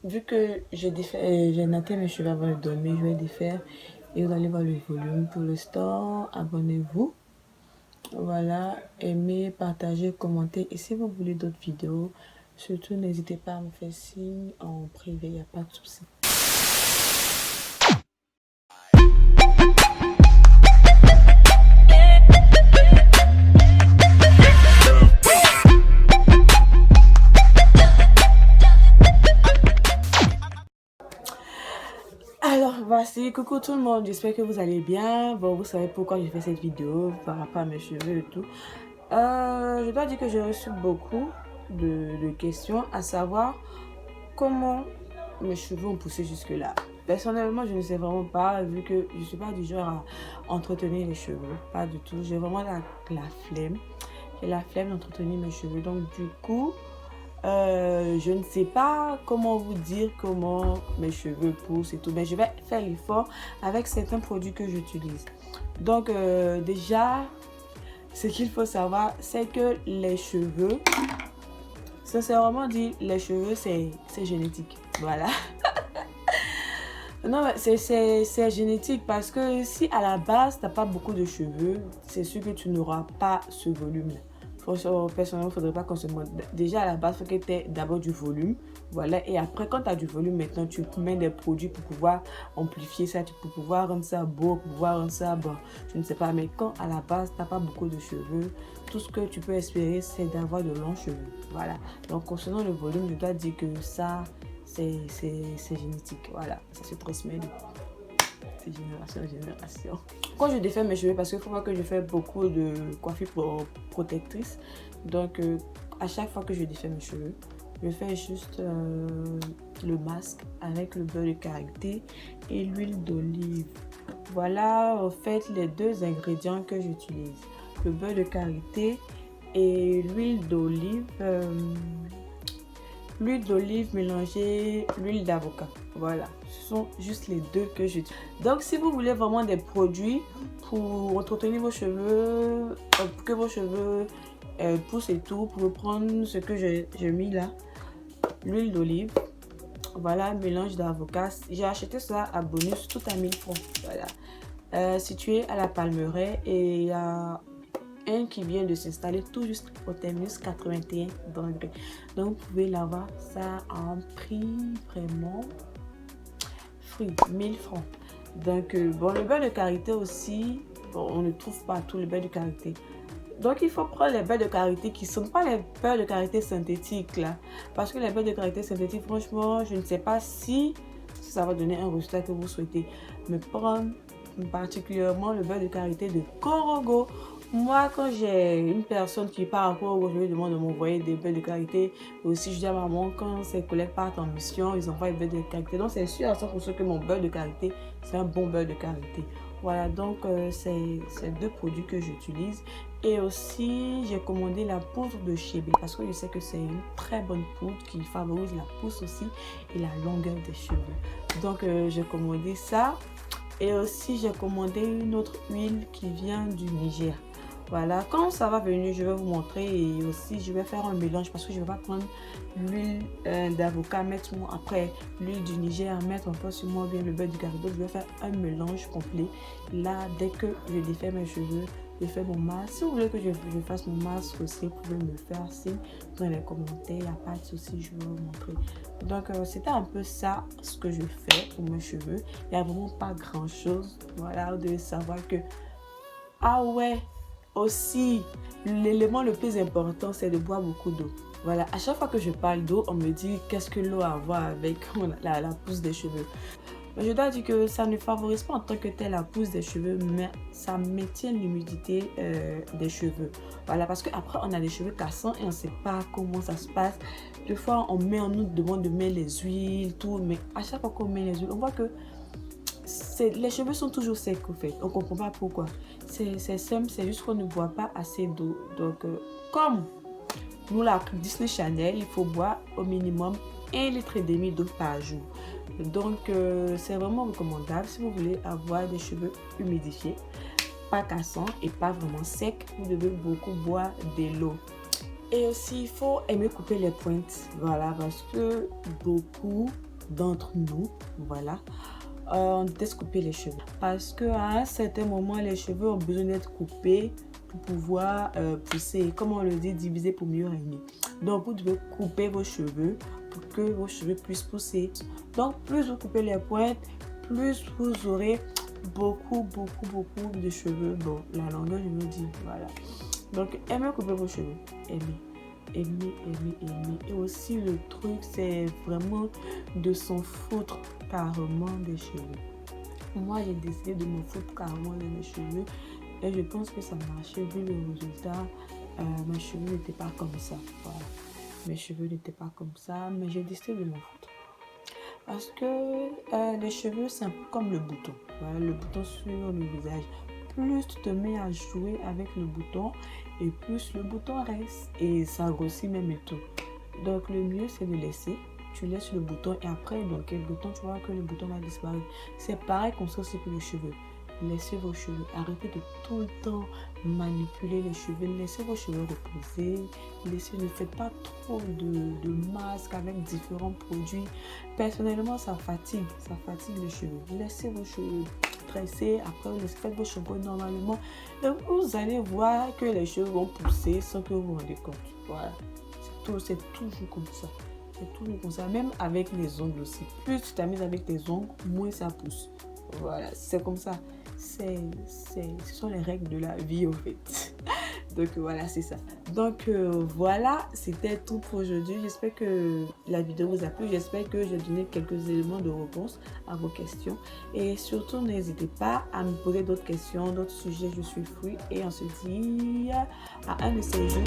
vu que j'ai natté mes cheveux avant de dormir, je vais défaire et vous allez voir le volume. Pour l'instant, abonnez-vous. Voilà, aimez, partagez, commentez. Et si vous voulez d'autres vidéos, surtout n'hésitez pas à me faire signe en privé, il n'y a pas de souci. Alors voici, coucou tout le monde, j'espère que vous allez bien. Bon, vous savez pourquoi j'ai fait cette vidéo par rapport à mes cheveux et tout. Je dois dire que j'ai reçu beaucoup de questions, à savoir comment mes cheveux ont poussé jusque là. Personnellement, je ne sais vraiment pas, vu que je ne suis pas du genre à entretenir les cheveux, pas du tout. J'ai vraiment la flemme. J'ai la flemme d'entretenir mes cheveux, donc du coup, je ne sais pas comment vous dire comment mes cheveux poussent et tout, mais je vais faire l'effort avec certains produits que j'utilise. Donc déjà, ce qu'il faut savoir, c'est que les cheveux, sincèrement dit, les cheveux c'est génétique. Voilà. Non, c'est génétique parce que si à la base, tu n'as pas beaucoup de cheveux, c'est sûr que tu n'auras pas ce volume-là. Personnellement, il ne faudrait pas qu'on se montre. Déjà, à la base, il faut que tu aies d'abord du volume. Voilà. Et après, quand tu as du volume, maintenant, tu mets des produits pour pouvoir amplifier ça, pour pouvoir rendre ça beau, pour pouvoir rendre ça bon. Je ne sais pas. Mais quand à la base, tu n'as pas beaucoup de cheveux, tout ce que tu peux espérer, c'est d'avoir de longs cheveux. Voilà. Donc, concernant le volume, je dois dire que ça, c'est génétique. Voilà. Ça se transmet de génération en génération. Quand je défais mes cheveux, parce qu'il faut voir que je fais beaucoup de coiffure protectrice, donc à chaque fois que je défais mes cheveux, je fais juste le masque avec le beurre de karité et l'huile d'olive. Voilà en fait les deux ingrédients que j'utilise, le beurre de karité et l'huile d'olive. L'huile d'olive mélangée l'huile d'avocat. Voilà, ce sont juste les deux que j'utilise. Donc si vous voulez vraiment des produits pour entretenir vos cheveux, pour que vos cheveux poussent et tout, vous pouvez prendre ce que j'ai mis là, l'huile d'olive. Voilà, mélange d'avocat. J'ai acheté ça à Bonus, tout à 1000 francs. Voilà, situé à la Palmeraie et à un qui vient de s'installer tout juste au terminus 81 degrés. Donc vous pouvez l'avoir ça en prix vraiment free, 1000 francs. Donc bon, le beurre de karité aussi, bon, on ne trouve pas tout le beurre de karité. Donc il faut prendre les beurres de karité qui ne sont pas les beurres de karité synthétiques là. Parce que les beurres de karité synthétiques, franchement, je ne sais pas si ça va donner un résultat que vous souhaitez. Mais prendre particulièrement le beurre de karité de Korogo. Moi, quand j'ai une personne qui part à Korogo, je lui demande de m'envoyer des beurres de karité. Aussi, je dis à maman, quand ses collègues partent en mission, ils envoient des beurres de karité. Donc, c'est sûr à 100% que mon beurre de karité, c'est un bon beurre de karité. Voilà, donc c'est deux produits que j'utilise. Et aussi, j'ai commandé la poudre de Chébé parce que je sais que c'est une très bonne poudre qui favorise la pousse aussi et la longueur des cheveux. Donc, j'ai commandé ça. Et aussi, j'ai commandé une autre huile qui vient du Niger. Voilà, quand ça va venir, je vais vous montrer et aussi je vais faire un mélange parce que je ne vais pas prendre l'huile d'avocat, mettre après l'huile du Niger, mettre encore sur moi bien le beurre du karité. Je vais faire un mélange complet. Là, dès que je défais mes cheveux, je fais mon masque. Si vous voulez que je fasse mon masque aussi, vous pouvez me le faire signe dans les commentaires. Il n'y a pas de souci, je vais vous montrer. Donc, c'était un peu ça ce que je fais pour mes cheveux. Il n'y a vraiment pas grand chose. Voilà, vous devez savoir que, ah ouais, aussi, l'élément le plus important, c'est de boire beaucoup d'eau. Voilà, à chaque fois que je parle d'eau, on me dit qu'est-ce que l'eau a à voir avec la pousse des cheveux. Mais je dois dire que ça ne favorise pas en tant que tel la pousse des cheveux, mais ça maintient l'humidité des cheveux. Voilà, parce qu'après, on a des cheveux cassants et on ne sait pas comment ça se passe. Des fois, on nous demande de mettre les huiles, tout, mais à chaque fois qu'on met les huiles, on voit que les cheveux sont toujours secs en fait. On ne comprend pas pourquoi. C'est simple, c'est juste qu'on ne boit pas assez d'eau. Donc, comme nous, la Disney Channel, il faut boire au minimum 1,5 litre d'eau par jour. Donc, c'est vraiment recommandable si vous voulez avoir des cheveux humidifiés, pas cassants et pas vraiment secs. Vous devez beaucoup boire de l'eau. Et aussi, il faut aimer couper les pointes. Voilà, parce que beaucoup d'entre nous, voilà, on déteste couper les cheveux. Parce qu'à un certain moment, les cheveux ont besoin d'être coupés pour pouvoir pousser. Comme on le dit, diviser pour mieux régner. Donc, vous devez couper vos cheveux pour que vos cheveux puissent pousser. Donc, plus vous coupez les pointes, plus vous aurez beaucoup de cheveux. Bon, la longueur, je vous dis, voilà. Donc, aimez couper vos cheveux. Aimez. Et aussi, le truc, c'est vraiment de s'en foutre carrément des cheveux. Moi, j'ai décidé de me foutre carrément de mes cheveux. Et je pense que ça marchait vu le résultat. Mes cheveux n'étaient pas comme ça. Voilà. Mes cheveux n'étaient pas comme ça. Mais j'ai décidé de m'en foutre. Parce que les cheveux, c'est un peu comme le bouton. Voilà, le bouton sur le visage. Plus tu te mets à jouer avec le bouton, et plus le bouton reste. Et ça grossit même et tout. Donc, le mieux, c'est de laisser. Tu laisses le bouton et après, dans quelques temps, tu vois que le bouton va disparaître. C'est pareil comme ça aussi pour les cheveux. Laissez vos cheveux. Arrêtez de tout le temps manipuler les cheveux. Laissez vos cheveux reposer. Ne faites pas trop de masques avec différents produits. Personnellement, ça fatigue. Ça fatigue les cheveux. Laissez vos cheveux tresser. Après, faites vos cheveux normalement. Et vous allez voir que les cheveux vont pousser sans que vous vous rendez compte. Voilà. C'est toujours comme ça. C'est toujours comme ça. Même avec les ongles aussi. Plus tu t'amuses avec tes ongles, moins ça pousse. Voilà. C'est comme ça. Ce sont les règles de la vie en fait. Donc voilà, c'est ça. Donc voilà, c'était tout pour aujourd'hui. J'espère que la vidéo vous a plu. J'espère que j'ai donné quelques éléments de réponse à vos questions. Et surtout, n'hésitez pas à me poser d'autres questions, d'autres sujets. Je suis free. Et on se dit à un de ces jours.